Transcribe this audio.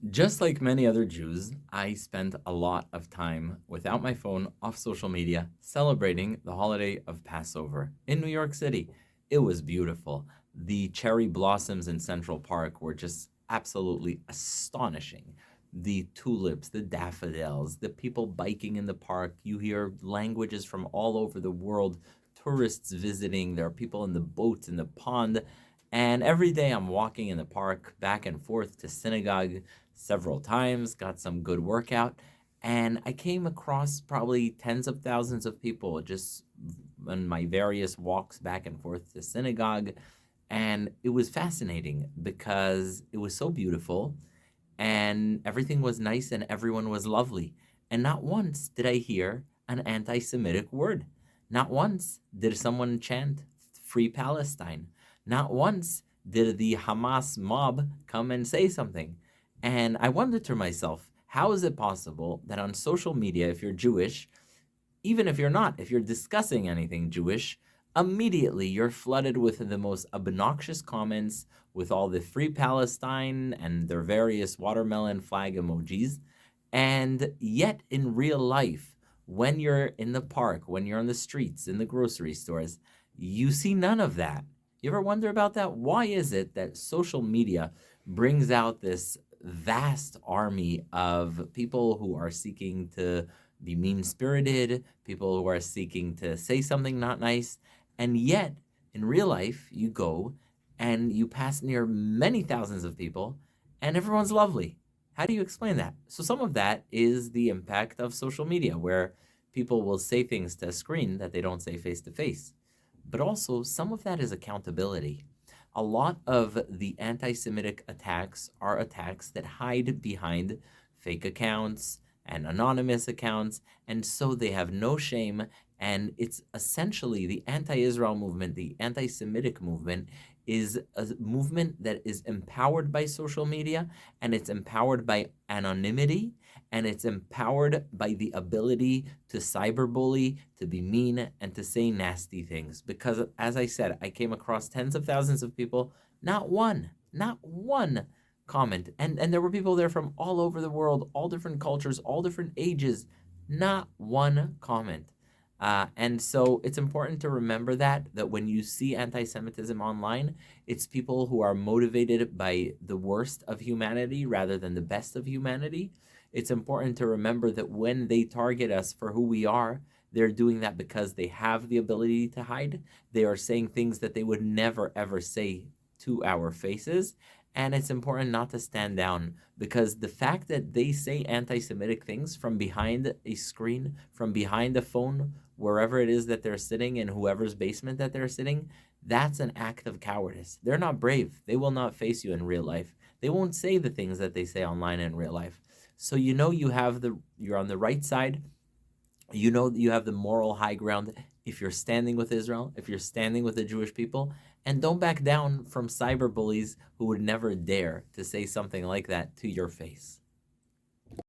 Just like many other Jews, I spent a lot of time without my phone off social media celebrating the holiday of Passover in New York City. It was beautiful. The cherry blossoms in Central Park were just absolutely astonishing. The tulips, the daffodils, the people biking in the park. You hear languages from all over the world, tourists visiting. There are people in the boats in the pond. And every day I'm walking in the park back and forth to synagogue several times, got some good workout, and I came across probably tens of thousands of people just on my various walks back and forth to synagogue. And it was fascinating because it was so beautiful and everything was nice and everyone was lovely. And not once did I hear an anti Semitic word. Not once did someone chant Free Palestine. Not once did the Hamas mob come and say something. And I wondered to myself, how is it possible that on social media, if you're Jewish, even if you're not, if you're discussing anything Jewish, immediately you're flooded with the most obnoxious comments with all the Free Palestine and their various watermelon flag emojis. And yet, in real life, when you're in the park, when you're on the streets, in the grocery stores, you see none of that. You ever wonder about that? Why is it that social media brings out this vast army of people who are seeking to be mean spirited, people who are seeking to say something not nice. And yet, in real life, you go and you pass near many thousands of people and everyone's lovely. How do you explain that? So, some of that is the impact of social media, where people will say things to a screen that they don't say face to face. But also, some of that is accountability. A lot of the anti Semitic attacks are attacks that hide behind fake accounts and anonymous accounts, and so they have no shame. And it's essentially the anti Israel movement, the anti Semitic movement, is a movement that is empowered by social media, and it's empowered by anonymity, and it's empowered by the ability to cyberbully, to be mean, and to say nasty things. Because, as I said, I came across tens of thousands of people, not one comment. And there were people there from all over the world, all different cultures, all different ages, not one comment. And so it's important to remember that when you see anti-Semitism online, it's people who are motivated by the worst of humanity rather than the best of humanity. It's important to remember that when they target us for who we are, they're doing that because they have the ability to hide. They are saying things that they would never ever say to our faces. And it's important not to stand down, because the fact that they say anti Semitic things from behind a screen, from behind a phone, wherever it is that they're sitting, in whoever's basement that they're sitting, that's an act of cowardice. They're not brave. They will not face you in real life. They won't say the things that they say online in real life. So you know you're on the right side. You know that you have the moral high ground if you're standing with Israel, if you're standing with the Jewish people, and don't back down from cyber bullies who would never dare to say something like that to your face.